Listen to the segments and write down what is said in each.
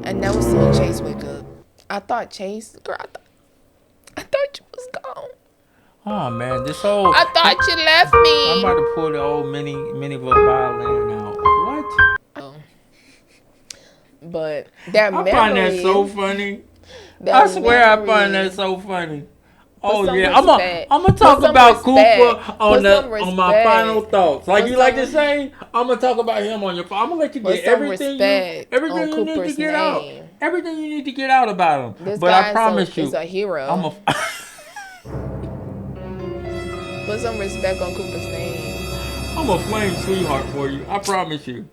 I never seen Chase wake up. I thought Chase, girl, I thought you was gone. Oh man, this whole I thought you left I'm about me. to pull the old mini violin out. What? Oh, but that I find that memory, so funny. that I swear I find that memory. so funny. Put Oh some yeah, respect. I'm gonna Put talk some about Cooper respect. on Put some my final respect. thoughts. Like Put you like to some say, I'm gonna talk about him on your. I'm gonna let you put get some respect on everything you need to Cooper's get out, name. everything you need to get out about him. This But I guy promise is you, a I'm hero. a Put some respect on Cooper's name. I'm a flame sweetheart for you. I promise you.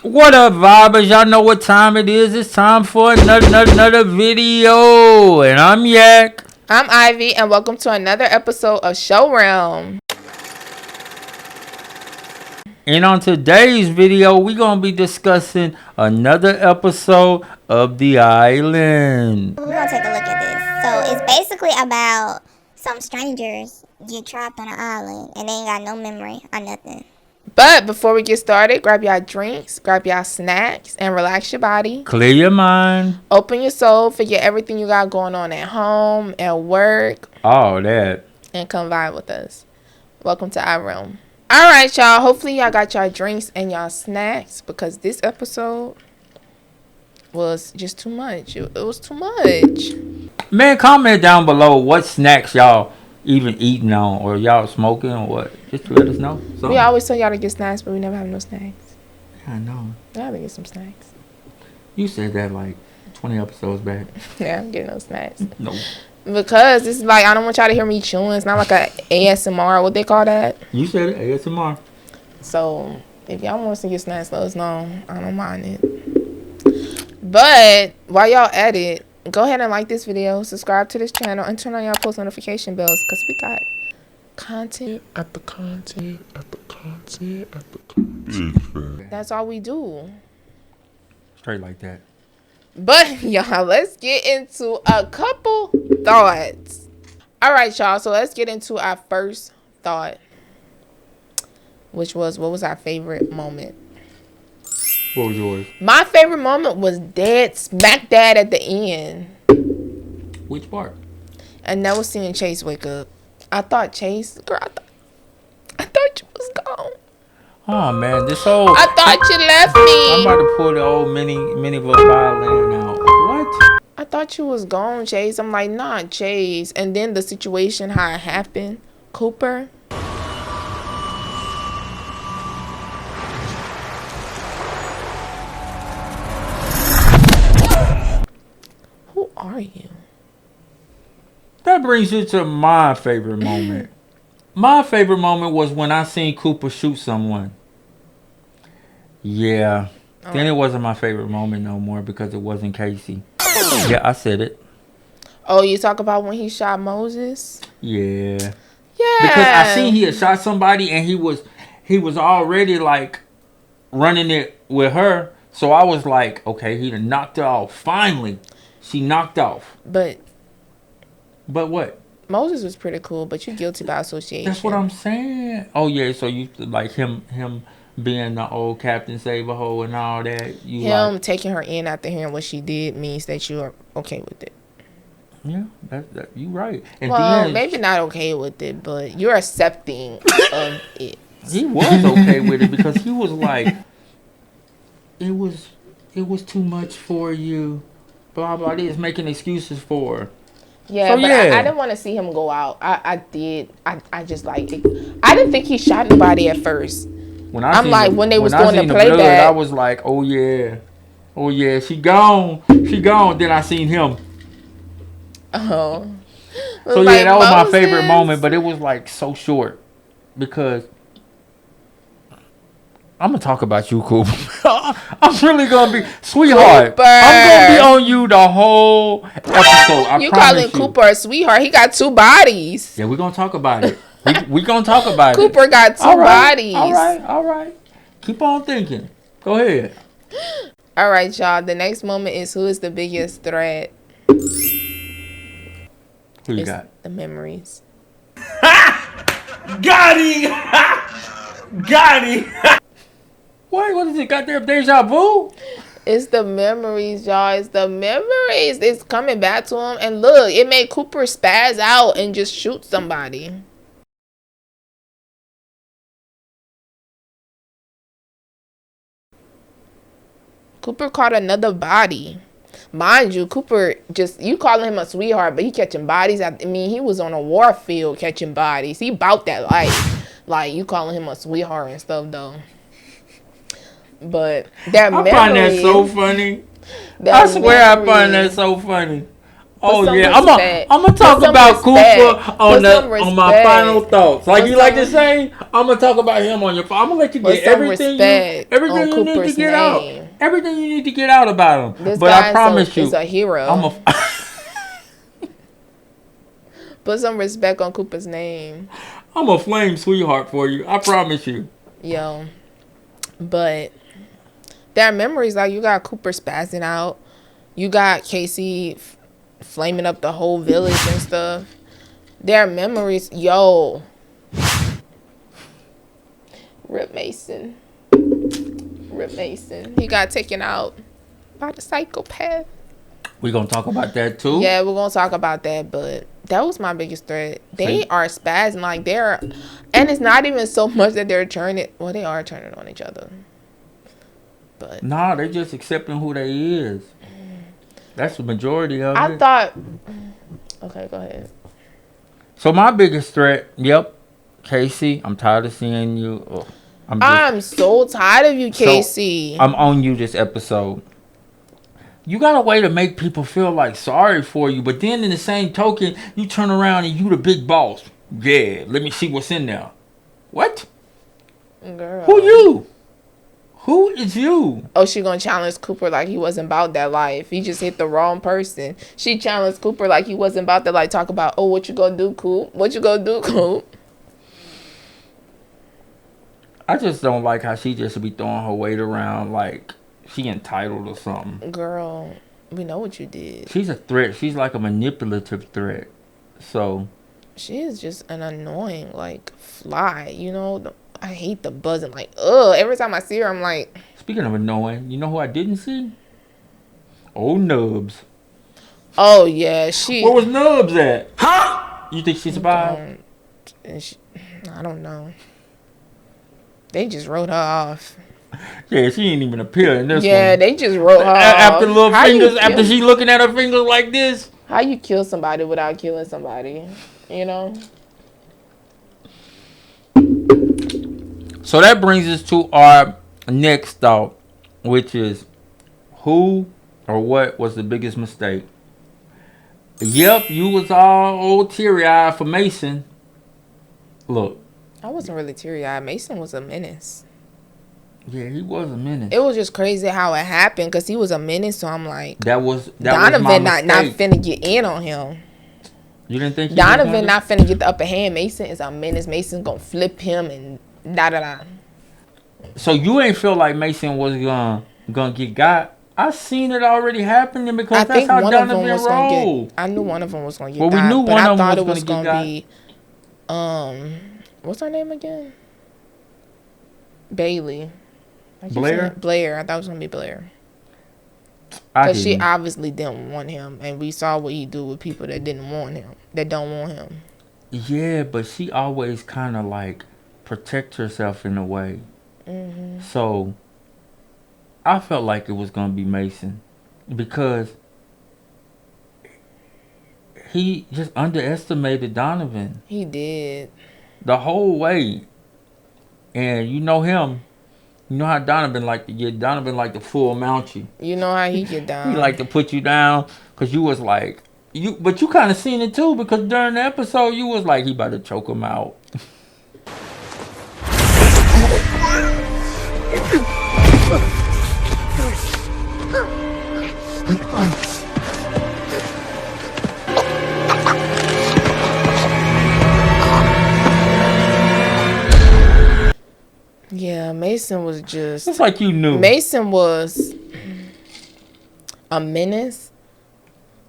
What up, vibers? Y'all know what time it is. It's time for another video. And I'm Yak. I'm Ivy, and welcome to another episode of Show Realm. And on today's video, we're going to be discussing another episode of The Island. We're gonna take a look at this. So it's basically about some strangers get trapped on an island and they ain't got no memory or nothing. But before we get started, grab y'all drinks, grab y'all snacks, and relax your body. Clear your mind. Open your soul, forget everything you got going on at home, at work, All that. and come vibe with us. Welcome to our room. All right, y'all. Hopefully, y'all got y'all drinks and y'all snacks because this episode was just too much. It was too much. Man, comment down below what snacks y'all even eating on, or y'all smoking, or what. Just to let us know. We always tell y'all to get snacks, but we never have no snacks. I know. I gotta get some snacks. You said that like 20 episodes back. Yeah, I'm getting no snacks. No. Because it's like, I don't want y'all to hear me chewing. It's not like a ASMR, what they call that. You said it, ASMR. So, if y'all want us to get snacks, let us know. I don't mind it. But, while y'all at it, go ahead and like this video, subscribe to this channel, and turn on y'all post notification bells, because we got content. That's all we do. Straight like that. But, y'all, let's get into a couple thoughts. All right, y'all. So, let's get into our first thought, which was, what was our favorite moment? What was yours? My favorite moment was dead smack dab at the end. Which part? I never seen Chase wake up. I thought Chase, girl, I thought you was gone. Oh man, this whole I thought you left I'm about me. to pull the old mini violin out. What? I thought you was gone, Chase. I'm like, nah, Chase. And then the situation, how it happened, Cooper. Who are you? That brings you to my favorite moment. My favorite moment was when I seen Cooper shoot someone. Yeah. Then it wasn't my favorite moment no more because it wasn't Casey. Yeah, I said it. Oh, you talk about when he shot Moses? Yeah. Yeah. Because I seen he had shot somebody and he was already like running it with her. So I was like, okay, he done knocked her off. Finally, she knocked off. But what? Moses was pretty cool, but you guilty by association. That's what I'm saying. Oh yeah, so you like him being the old Captain Save-A-Ho and all that. You Him like, taking her in after hearing what she did means that you are okay with it. yeah, that you right. And Well, then maybe not okay with it, but you're accepting of it. he was okay with it because he was like, it was too much for you. Blah blah. He was making excuses for her. Yeah, So, but yeah. I didn't want to see him go out. I did. I just like it. I didn't think he shot anybody at first. When I'm seen like, when they was going to the play blood, that- I was like, oh yeah, she gone. Then I seen him. Oh. So Like, yeah, that was my Moses. favorite moment, but it was like so short because I'm gonna talk about you, Cooper. I'm really gonna be sweetheart. Cooper. I'm gonna be on you the whole episode. I You promise calling you. Cooper a sweetheart? He got two bodies. Yeah, we're gonna talk about it. we gonna talk about it. Cooper got two bodies. All right. Keep on thinking. Go ahead. All right, y'all. The next moment is, who is the biggest threat? Who you It's got? the memories. Got him! Got him! What is it? Goddamn deja vu? It's the memories, y'all. It's the memories. It's coming back to him. And look, it made Cooper spaz out and just shoot somebody. Cooper caught another body. Mind you, Cooper you calling him a sweetheart, but he catching bodies. I mean, he was on a war field catching bodies. He bout that life. Like, you calling him a sweetheart and stuff, though. But that memory. I find that so funny. I swear I find that so funny. Oh yeah, I'm gonna talk about Cooper on my final thoughts. Like you like to say, I'm gonna talk about him on your. I'm gonna let you get everything you need to get out. Everything you need to get out about him. This but guy I promise you, is a hero. Put some respect on Cooper's name. I'm a flame sweetheart for you. I promise you. Yo, but there are memories like you got Cooper spazzing out. You got Casey flaming up the whole village and stuff. There are memories. Yo. Rip Mason. Rip Mason. He got taken out by the psychopath. We gonna talk about that too? Yeah, we're gonna talk about that, but that was my biggest threat. They are spazzing like and it's not even so much that they're turning. Well, they are turning on each other. But nah, they just accepting who they is. That's the majority of it. I thought. Okay, go ahead. So my biggest threat, Casey, I'm tired of seeing you. Oh, I'm so tired of you, Casey. So I'm on you this episode. You got a way to make people feel like sorry for you, but then in the same token, you turn around and you the big boss. Yeah, let me see what's in there. What? Girl. Who you? Who is you? Oh, she gonna challenge Cooper like he wasn't about that life. He just hit the wrong person. She challenged Cooper like he wasn't about to like talk about, oh, what you gonna do, Coop? What you gonna do, Coop? I just don't like how she just be throwing her weight around like she entitled or something. Girl, we know what you did. She's a threat. She's like a manipulative threat. So she is just an annoying like fly, you know. I hate the buzzing. Like, ugh. Every time I see her, I'm like. Speaking of annoying, you know who I didn't see? Old Nubs. Oh yeah, Where was Nubs at? Huh? You think she survived? I don't know. They just wrote her off. Yeah, she ain't even appear in this one. Yeah, they just wrote her after off. Little fingers. After she looking at her fingers like this. How you kill somebody without killing somebody? You know. So that brings us to our next thought, which is who or what was the biggest mistake? Yep, you was all old teary-eyed for Mason. Look. I wasn't really teary-eyed. Mason was a menace. Yeah, he was a menace. It was just crazy how it happened because he was a menace. So I'm like, Donovan not finna get in on him. You didn't think Donovan not finna get the upper hand? Mason is a menace. Mason's gonna flip him and da. So you ain't feel like Mason was gonna get got? I seen it already happening because that's how Donovan rolled. I knew one of them was gonna get got. Well, we knew one of them was gonna be. What's her name again? Bailey. Blair. I thought it was gonna be Blair. Because she obviously didn't want him, and we saw what he do with people that didn't want him, that don't want him. Yeah, but she always kind of like protect herself in a way. Mm-hmm. So I felt like it was gonna be Mason because he just underestimated Donovan. He did the whole way, and you know him. You know how Donovan like to get. Donovan like to full mount you. You know how he get down. He like to put you down because you was like but you kind of seen it too because during the episode you was like he about to choke him out. Yeah, Mason was just... It's like you knew. Mason was a menace,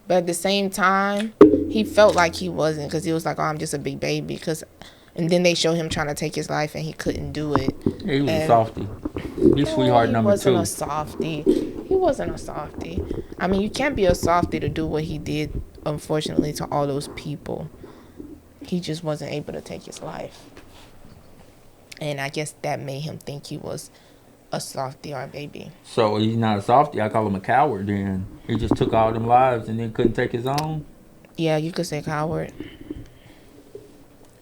but at the same time, he felt like he wasn't, because he was like, oh, I'm just a big baby. And then they show him trying to take his life, and he couldn't do it. Yeah, he was a softie. He's sweetheart number 2. He wasn't a softie. He wasn't a softie. I mean, you can't be a softie to do what he did, unfortunately, to all those people. He just wasn't able to take his life. And I guess that made him think he was a softie or a baby. So he's not a softie. I call him a coward then. He just took all them lives and then couldn't take his own. Yeah, you could say coward.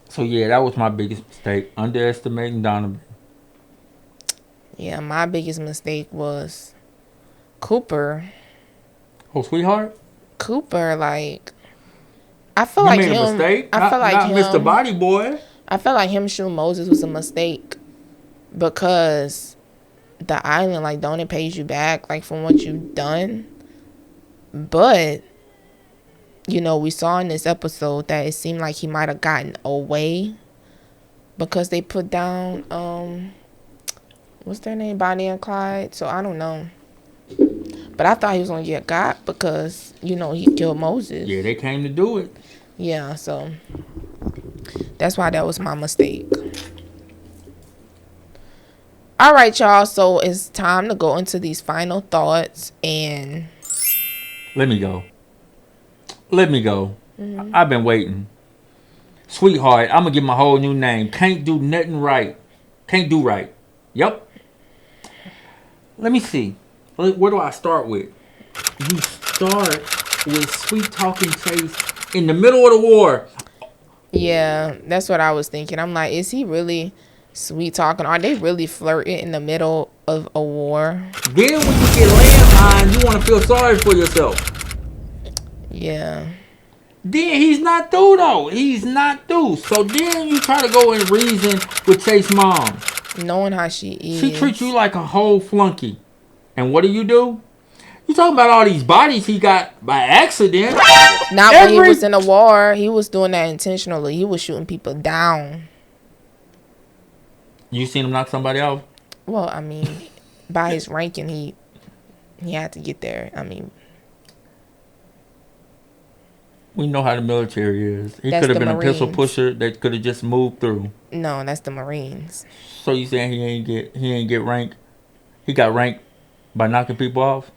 So yeah, that was my biggest mistake. Underestimating Donovan. Yeah, my biggest mistake was Cooper. Oh, sweetheart? Cooper, like, I feel like him. A mistake? I feel like not him. Mr. Body Boy. I felt like him shooting Moses was a mistake because the island, like, don't it pays you back, like, from what you've done? But, you know, we saw in this episode that it seemed like he might have gotten away because they put down, what's their name, Bonnie and Clyde. So I don't know. But I thought he was going to get got because, you know, he killed Moses. Yeah, they came to do it. Yeah, so that's why that was my mistake. All right, y'all. So it's time to go into these final thoughts and... Let me go. Mm-hmm. I've been waiting. Sweetheart, I'm going to give my whole new name. Can't do nothing right. Can't do right. Yep. Let me see. Where do I start with? You start with sweet talking Chase in the middle of the war. Yeah, that's what I was thinking. I'm like, is he really sweet talking? Are they really flirting in the middle of a war? Then when you get landmine, you want to feel sorry for yourself. Yeah. Then he's not through though. He's not through. So then you try to go and reason with Chase's mom. Knowing how she is. She treats you like a whole flunky. And what do? You talking about all these bodies he got by accident. Not when he was in a war. He was doing that intentionally. He was shooting people down. You seen him knock somebody off? Well, I mean, by his ranking, he had to get there. I mean, we know how the military is. He could have been a pistol pusher that could have just moved through. No, that's the Marines. So you saying he ain't get rank? He got rank by knocking people off?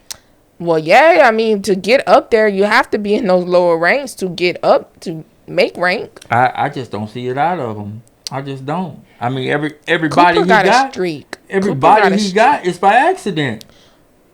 Well, yeah. I mean, to get up there, you have to be in those lower ranks to get up to make rank. I just don't see it out of him. I just don't. I mean, everybody Cooper he got a streak. Everybody he got is by accident.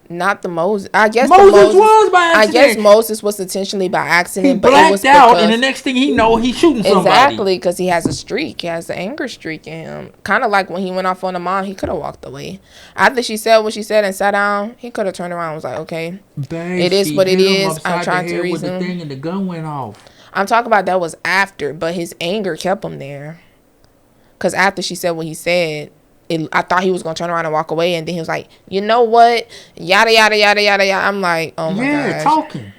Not the Moses. I guess Moses was by accident. I guess Moses was intentionally by accident. He blacked out, and the next thing he know, he's shooting somebody. Exactly, because he has a streak. He has an anger streak in him. Kind of like when he went off on the mom, he could have walked away. After she said what she said and sat down, he could have turned around and was like, okay, it is what it is. I'm trying to reason. The thing and the gun went off. I'm talking about that was after, but his anger kept him there. Because after she said what he said, I thought he was going to turn around and walk away. And then he was like, you know what? Yada, yada, yada, yada, yada. I'm like, oh, my God. Yeah, talking.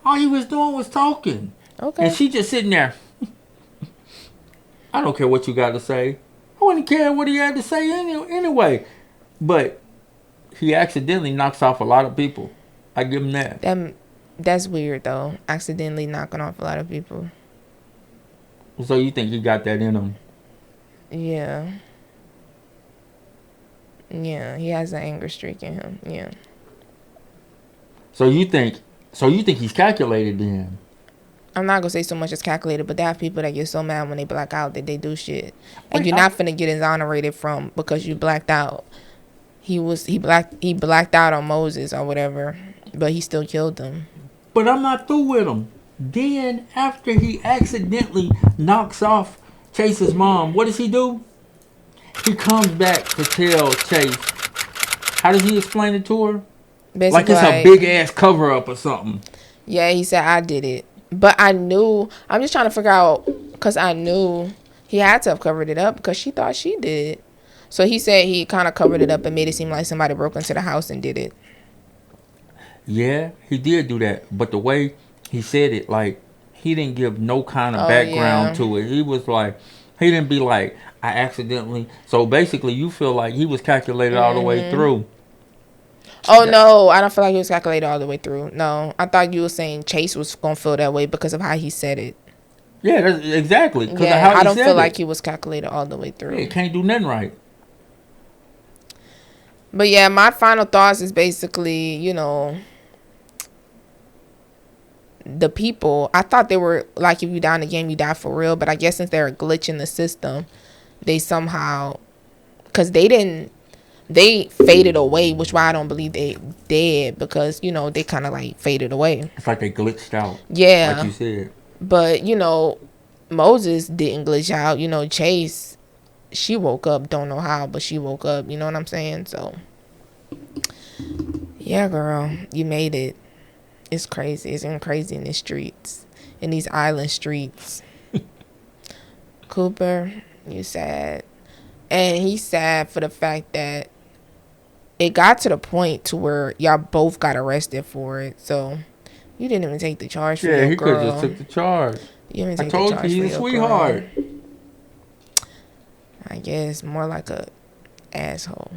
All he was doing was talking. Okay. And she just sitting there. I don't care what you got to say. I wouldn't care what he had to say anyway. But he accidentally knocks off a lot of people. I give him that. That's weird, though. Accidentally knocking off a lot of people. So you think he got that in him? Yeah. Yeah, he has an anger streak in him. Yeah. So you think he's calculated then? I'm not gonna say so much as calculated, but there are people that get so mad when they black out that they do shit, and you're not finna get exonerated from because you blacked out. He blacked out on Moses or whatever, but he still killed them. But I'm not through with him. Then after he accidentally knocks off Chase's mom, what does he do? He comes back to tell Chase. How does he explain it to her? Basically, like it's a big ass cover up or something. Yeah, he said I did it, but I'm just trying to figure out because I knew he had to have covered it up because she thought she did. So he said he kind of covered it up and made it seem like somebody broke into the house and did it. Yeah, he did do that, but the way he said it, like he didn't give no kind of background to it. He was like, he didn't be like, I accidentally. So basically, you feel like he was calculated all the way through. Oh, no. I don't feel like he was calculated all the way through. No. I thought you were saying Chase was going to feel that way because of how he said it. Yeah, that's exactly. Yeah, I don't feel like he was calculated all the way through. Yeah, he can't do nothing right. But yeah, my final thoughts is basically, you know, the people. I thought they were like, if you die in the game, you die for real. But I guess since they're a glitch in the system, they somehow, because they faded away, which why I don't believe they did, because, you know, they kind of like faded away. It's like they glitched out. Yeah. Like you said. But, you know, Moses didn't glitch out. You know, Chase, she woke up, don't know how, but she woke up. You know what I'm saying? So, yeah, girl, you made it. It's crazy. It's getting crazy in the streets, in these island streets. Cooper, you sad. And he's sad for the fact that it got to the point to where y'all both got arrested for it. So, you didn't even take the charge for your girl. Yeah, he could have just took the charge. You didn't take the charge for your girl. I told you, he's a sweetheart. I guess more like a asshole.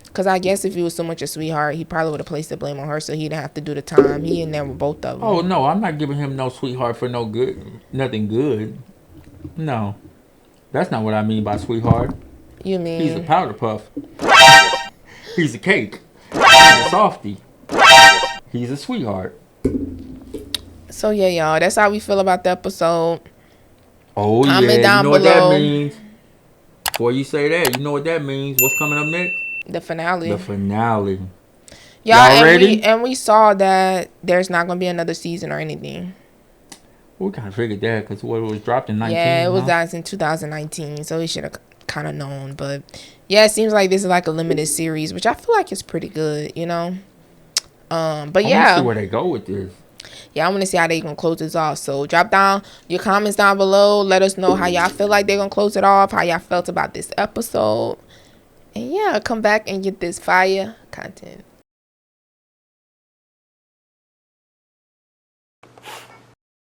Because I guess if he was so much a sweetheart, he probably would have placed the blame on her so he didn't have to do the time. He in there with both of them. Oh, no, I'm not giving him no sweetheart for no good, nothing good. No. That's not what I mean by sweetheart. You mean? He's a powder puff. He's a cake. He's a softie. He's a sweetheart. So, yeah, y'all, that's how we feel about the episode. Oh, Comment down you know below. What that means. Before you say that, you know what that means. What's coming up next? The finale. The finale. Y'all ready? And we saw that there's not going to be another season or anything. We kind of figured that because what, it was dropped in 19. Yeah, it was in 2019, so we should have kind of known. But yeah, it seems like this is like a limited series, which I feel like is pretty good, you know. But yeah, I want to see where they go with this. Yeah, I want to see how they gonna close this off. So drop down your comments down below. Let us know how y'all feel like they're gonna close it off. How y'all felt about this episode. And yeah, come back and get this fire content.